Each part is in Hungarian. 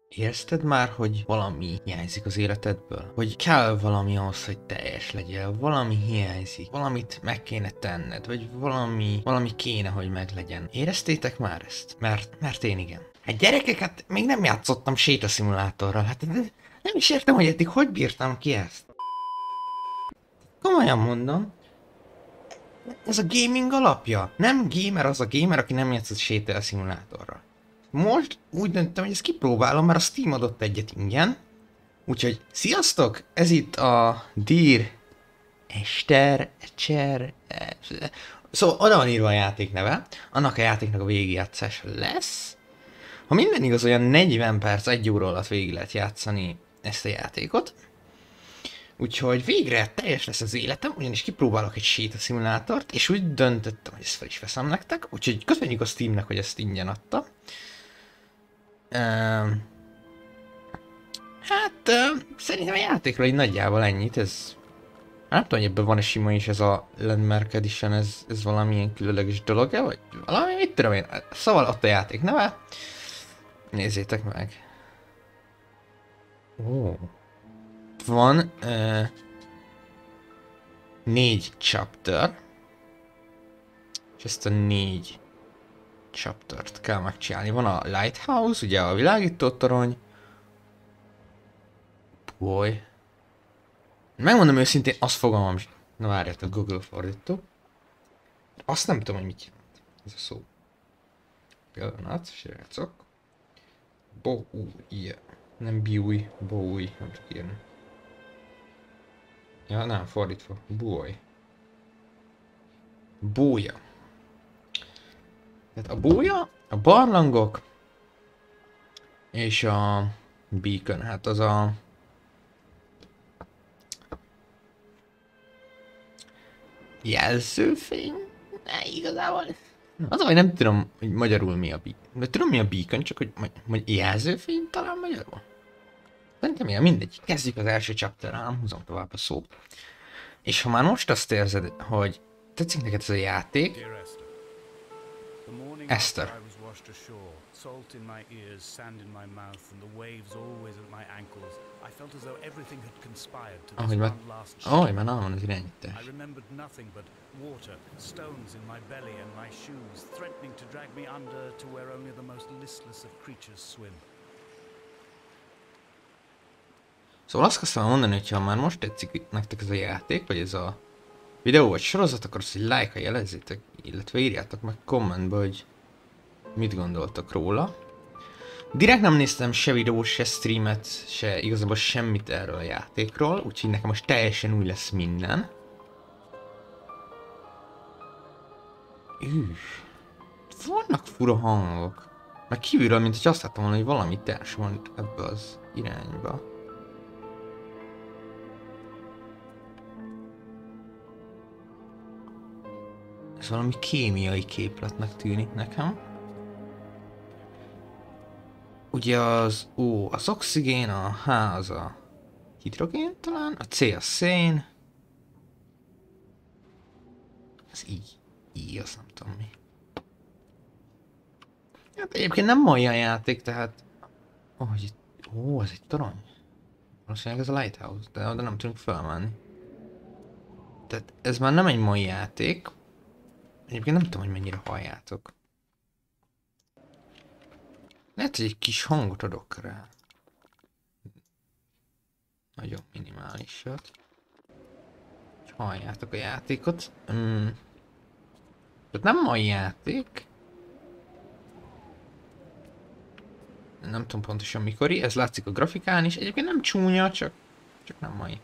Érezted már, hogy valami hiányzik az életedből? Hogy kell valami ahhoz, hogy teljes legyél, valami hiányzik, valamit meg kéne tenned, vagy valami kéne, hogy meglegyen. Éreztétek már ezt? Mert én igen. Hát gyerekek, hát még nem játszottam sétaszimulátorral, hát nem is értem, hogy eddig hogy bírtam ki ezt. Komolyan mondom, ez a gaming alapja. Nem gamer az a gamer, aki nem játszott sétaszimulátorral. Most úgy döntöttem, hogy ezt kipróbálom, mert a Steam adott egyet ingyen. Úgyhogy sziasztok! Ez itt a esther. Szóval oda van írva a játék neve. Annak a játéknak a végigjátszás lesz. Ha minden igaz, olyan 40 perc, 1 óra alatt végig lehet játszani ezt a játékot. Úgyhogy végre teljes lesz az életem, ugyanis kipróbálok egy sétaszimulátort, és úgy döntöttem, hogy ezt fel is veszem nektek. Úgyhogy köszönjük a Steamnek, hogy ezt ingyen adta. Szerintem a játékról így nagyjából ennyit, ez... Nem tudom, hogy ebben van-e sima is ez a Landmark Edition, ez valamilyen különleges dolog-e, vagy valami, mit tudom én. Szóval ott a játék neve. Nézzétek meg. Ó. Van 4 chapter. És ezt a 4 chaptert kell megcsinálni. Van a Lighthouse, ugye a világító torony. Boy. Megmondom őszintén, azt fogalmam. Na várjátok, Google fordító. Azt nem tudom, hogy mit jelent ez a szó. Pillanat, srácok. Bóúj. Nem biúj, bóúj. Nem csak írni. Ja, nem, fordítva. Bój. Bója. Tehát a bója, a barlangok és a beacon, hát az a jelzőfény? Ne, igazából az, hogy nem tudom, hogy magyarul mi a beacon. De tudom mi a beacon, csak hogy jelzőfény talán magyarul? Szerintem ilyen, mindegy. Kezdjük az első chapterrel, nem húzom tovább a szót. És ha már most azt érzed, hogy tetszik neked ez a játék, Esther. Salt in my ears, sand in my mouth, and the waves always at my ankles. I felt as though everything had conspired to this one last ahogy már nálam van az irányítás. I remembered nothing but water, stones in my belly and my shoes, threatening to drag me under to where only the most listless of creatures swim. Szóval azt akartam mondani, hogy ha már most tetszik nektek ez a játék, vagy ez a videó, vagy sorozat, akkor azt, hogy like-a jelezzétek, illetve írjátok meg kommentbe, hogy mit gondoltak róla. Direkt nem néztem se videót, se streamet, se igazából semmit erről a játékról, úgyhogy nekem most teljesen új lesz minden. Vannak fura hangok. Meg kívülről, mint hogy azt láttam volna, hogy valami társ van ebbe az irányba. Ez valami kémiai képletnek tűnik nekem. Ugye az O az oxigén, a H az a hidrogén talán, a C a szén. Az I az nem tudom mi. Hát egyébként nem mai a játék, tehát... ez egy torony. Valószínűleg ez a Lighthouse, de oda nem tudunk felmenni. Tehát ez már nem egy mai játék. Egyébként nem tudom, hogy mennyire halljátok. Lehet, hogy egy kis hangot adok rá. Nagyon minimálisat. Hogy halljátok a játékot. Tehát nem mai játék. Nem tudom pontosan mikori. Ez látszik a grafikán is. Egyébként nem csúnya, csak nem mai.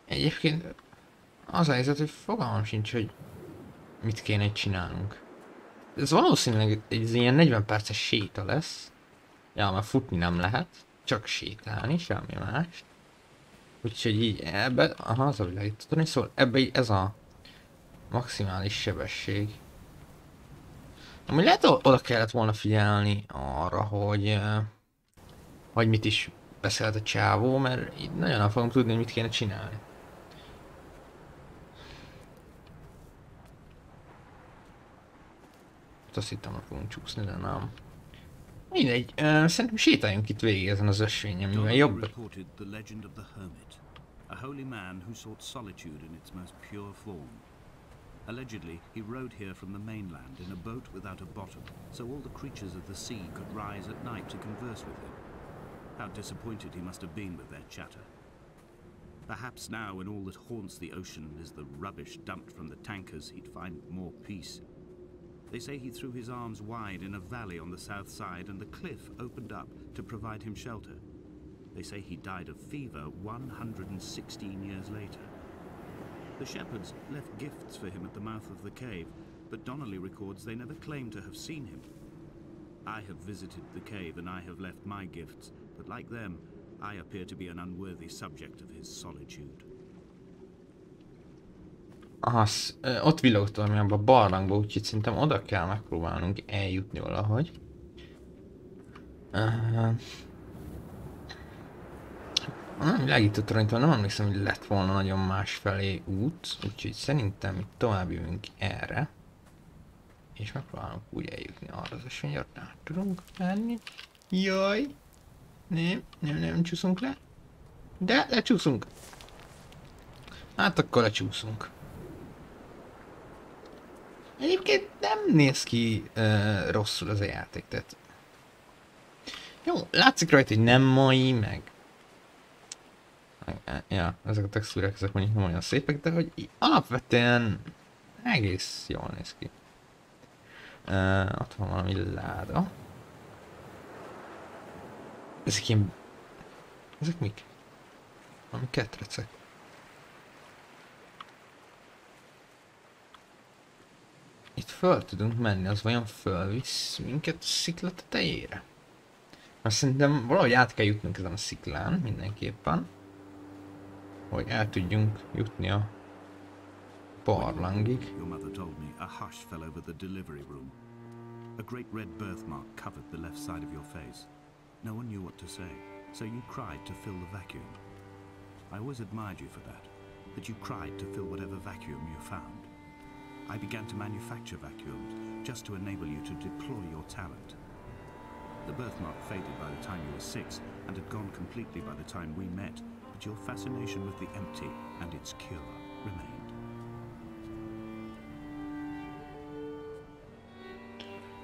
Egyébként az a helyzet, hogy fogalmam sincs, hogy mit kéne csinálnunk. Ez valószínűleg egy ilyen 40 perces séta lesz. Ja, mert futni nem lehet. Csak sétálni, semmi más. Úgyhogy így ebbe... Aha, az a világítani, szóval ebbe ez a maximális sebesség. Amúgy lehet oda kellett volna figyelni arra, hogy mit is beszélt a csávó, mert így nagyon nem fogom tudni, hogy mit kéne csinálni. Azt hittem, hogy fogunk csúszni, de nem. Mindegy, szerintem sétáljunk itt végig ezen az ösvényen, mivel jobb. A holy man who sought solitude in its most pure form. Allegedly, he rode here from the mainland in a boat without a bottom, so all the creatures of the sea could rise at night to converse with him. How disappointed he must have been with their chatter. Perhaps now, when all that haunts the ocean is the rubbish dumped from the tankers, he'd find more peace. They say he threw his arms wide in a valley on the south side, and the cliff opened up to provide him shelter. They say he died of fever 116 years later. The shepherds left gifts for him at the mouth of the cave, but Donnelly records they never claimed to have seen him. I have visited the cave and I have left my gifts, but like them, I appear to be an unworthy subject of his solitude. Aha, ott villogott valami abban a barlangba, úgyhogy szerintem oda kell megpróbálnunk eljutni valahogy. Nem világított rajta, nem emlékszem, hogy lett volna nagyon másfelé út, úgyhogy szerintem itt tovább jövünk erre. És megpróbálunk úgy eljutni arra az ösvényre, át tudunk menni. Jaj! Nem csúszunk le. De lecsúszunk! Hát akkor lecsúszunk. Egyébként nem néz ki rosszul az a játék, tehát... Jó, látszik rajta, hogy nem mai, meg... Ja, ezek a textúrák, ezek mondjuk nem olyan szépek, de hogy alapvetően egész jól néz ki. Ott van valami láda. Ezek ilyen... Ezek mik? Valami ketrecek. Itt föl tudunk menni, az vajon fölvisz minket a szikla tetejére? Mert szerintem valahogy át kell jutnunk ezen a sziklán, mindenképpen. Hogy el tudjunk jutni a barlangig. Your mother told me a hush fell over the delivery room. A great red birthmark covered the left side of your face. No one knew what to say, so you cried to fill the vacuum. I always admired you for that you cried to fill whatever vacuum you found. I began to manufacture vacuums just to enable you to deploy your talent. The birthmark faded by the time you were 6 and had gone completely by the time we met, but your fascination with the empty and its cure remained.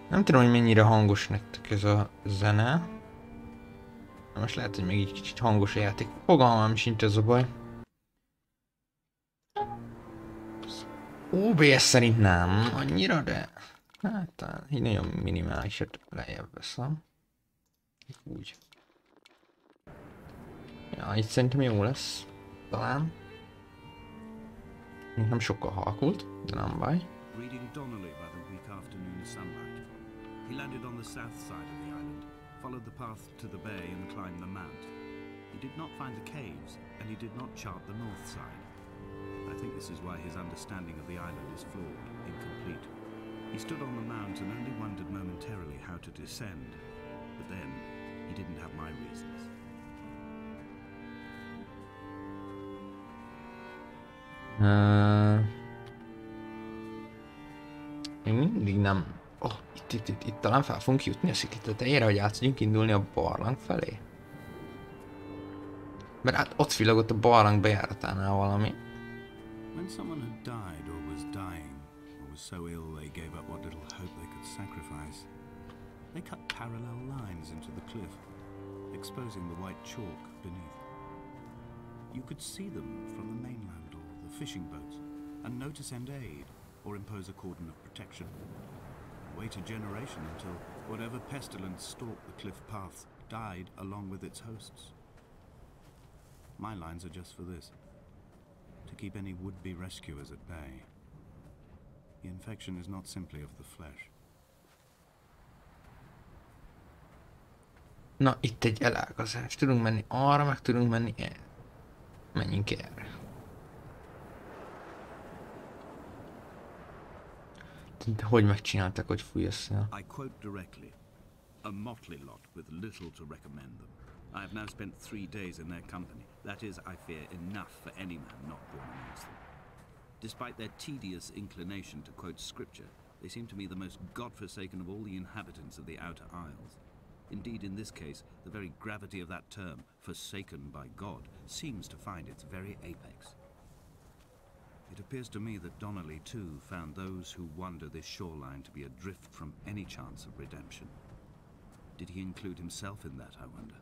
Nem tudom, hogy mennyire hangos nektek ez a zene. Most lehet, hogy még egy kicsit hangos a játék. Fogalmam sincs, ez a baj. OBS szerint nem annyira, de hát így nagyon minimálisat lejjebb veszem. Úgy. Ja, itt szerintem jó lesz. Talán. Még nem sokkal halkult, de nem baj. Reading Donnelly by the weak afternoon sunlight. He landed on the south side of the island, followed the path to the bay and climbed the mount. He did not find the caves, and he did not chart the north side. I think this is why his understanding of the island is flawed, incomplete. He stood on the mount and only wondered momentarily how to descend, but then he didn't have my reasons. Még mindig nem... Oh, itt talán fel fogunk jutni a szikla tetejére, hogy át tudjunk indulni a barlang felé. Mert hát ott villogott a barlang bejáratánál valami. When someone had died or was dying, or was so ill they gave up what little hope they could sacrifice, they cut parallel lines into the cliff, exposing the white chalk beneath. You could see them from the mainland or the fishing boats, and know to send aid or impose a cordon of protection. Wait a generation until whatever pestilence stalked the cliff paths died along with its hosts. My lines are just for this. To keep any would-be rescuers at bay. The infection is not simply of the flesh. Na, itt egy elágazás. Tudunk menni arra, meg tudunk menni erre. Menjünk erre. De hogy megcsinálták, hogy fúj a szél? I quote directly. A motley lot with little to recommend them. I have now spent 3 days in their company. That is, I fear, enough for any man not born amongst them. Despite their tedious inclination to quote scripture, they seem to me the most godforsaken of all the inhabitants of the Outer Isles. Indeed, in this case, the very gravity of that term, forsaken by God, seems to find its very apex. It appears to me that Donnelly, too, found those who wander this shoreline to be adrift from any chance of redemption. Did he include himself in that, I wonder?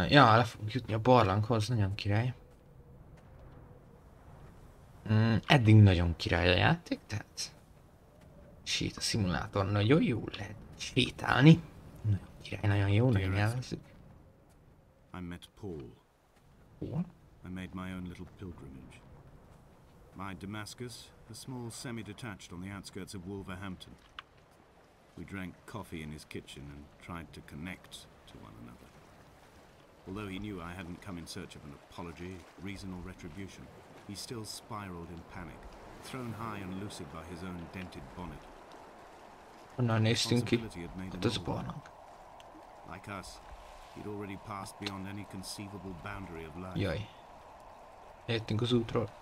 Ja, le fogunk jutni a barlanghoz, nagyon király. Eddig nagyon király a játék, tehát SÉTA szimulátor nagyon jó, lehet sétálni. Nagyon király, nagyon jó, nagyon élvezzük. I met Paul. Paul? I made my own little pilgrimage. My Damascus, a small semi-detached on the outskirts of Wolverhampton. We drank coffee in his kitchen and tried to connect to one another. Although he knew I hadn't come in search of an apology, reason or retribution, he still spiraled in panic, thrown high and lucid by his own dented bonnet. Onnan néztünk ki, ott az a barlang. Like us, he'd already passed beyond any conceivable boundary of life. Jaj. Eljöttünk az útról.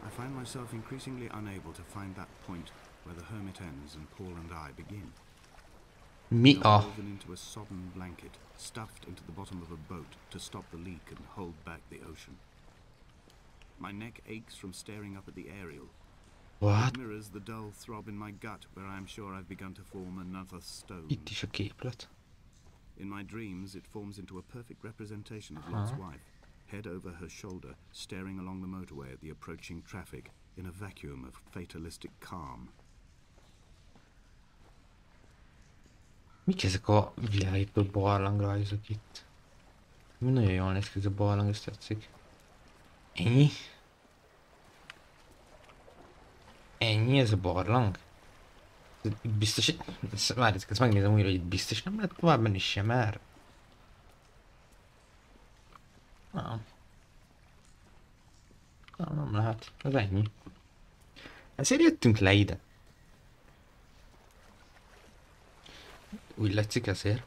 I find myself increasingly unable to find that point where the hermit ends and Paul and I begin. Mi a... Woven into a sodden blanket, stuffed into the bottom of a boat to stop the leak and hold back the ocean. My neck aches from staring up at the aerial. What? It mirrors the dull throb in my gut where I am sure I've begun to form another stone. Itt is a képlet. In my dreams, it forms into a perfect representation of Lot's wife, head over her shoulder, staring along the motorway at the approaching traffic in a vacuum of fatalistic calm. Mik ezek a világító barlangrajzok itt? Nagyon jól néz ki ez a barlang, ezt tetszik. Ennyi? Ennyi ez a barlang? Biztos, várjátok, ezt megnézem újra, hogy itt biztos nem lehet tovább menni sem, mert... Nem lehet, ez ennyi. Ezért jöttünk le ide. Úgy látszik ezért.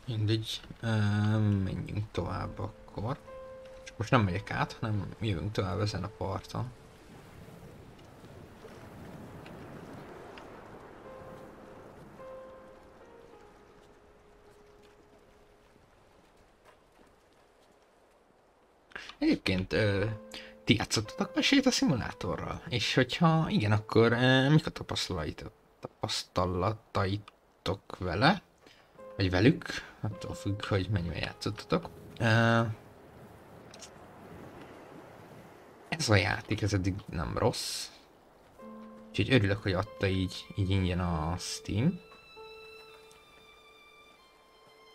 Mindegy, menjünk tovább akkor. Csak most nem megyek át, hanem jövünk tovább ezen a parton. Egyébként ti játszottatok már SÉTA szimulátorral? És hogyha igen, akkor mik a tapasztalataitok vele? Vagy velük? Attól függ, hogy mennyivel játszottatok. Ez a játék, ez eddig nem rossz. Úgyhogy örülök, hogy adta így ingyen a Steam.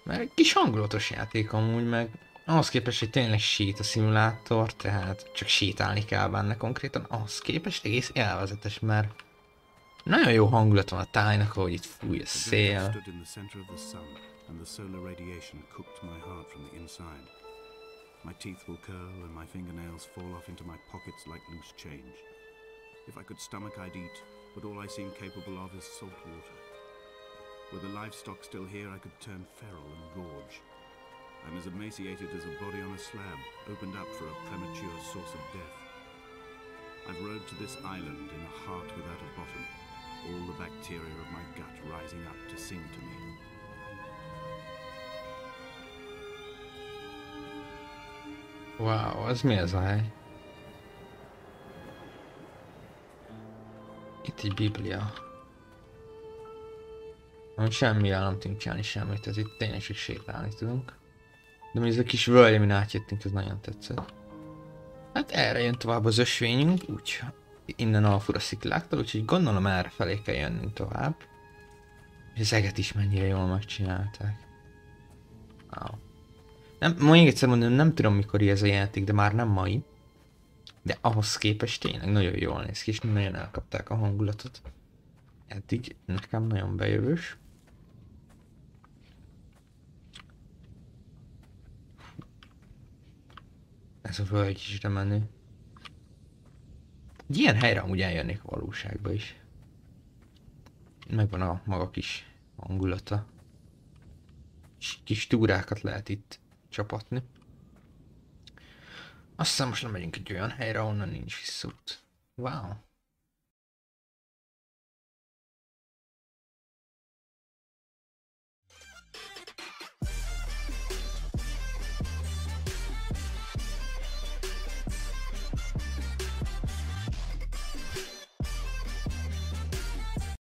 Mert egy kis hangulatos játék amúgy, meg ahhoz képest, hogy tényleg SÉTA szimulátor, tehát csak sétálni kell benne konkrétan, ahhoz képest egész élvezetes, mert nagyon jó hangulat van a tájnak, ahogy itt fúj a szél. My teeth will curl and my fingernails fall off into my pockets like loose change. If I could stomach, I'd eat, but all I seem capable of is salt water. Were the livestock still here, I could turn feral and gorge. I'm as emaciated as a body on a slab, opened up for a premature source of death. I've rowed to this island in a heart without a bottom, all the bacteria of my gut rising up to sing to me. Wow, az mi ez a hely? Itt egy biblia. Nem semmivel nem tudunk csinálni semmit, ez itt tényleg csak sétálni tudunk. De mi ez a kis völgy, amin átjöttünk, ez nagyon tetszett. Hát erre jön tovább az ösvényünk, úgy innen a fura szikláktól, úgyhogy gondolom erre felé kell jönnünk tovább. És az eget is mennyire jól megcsinálták. Wow. Nem, még egyszer mondom, nem tudom mikor ez a játék, de már nem mai. De ahhoz képest tényleg nagyon jól néz ki, és nagyon elkapták a hangulatot. Eddig nekem nagyon bejövős. Ez a völgy is de menő. Egy ilyen helyre amúgy eljönnék a valóságba is. Megvan a maga kis hangulata. Kis túrákat lehet itt csapatni. Azt hiszem most lemegyünk egy olyan helyre, onnan nincs visszaút. Wow.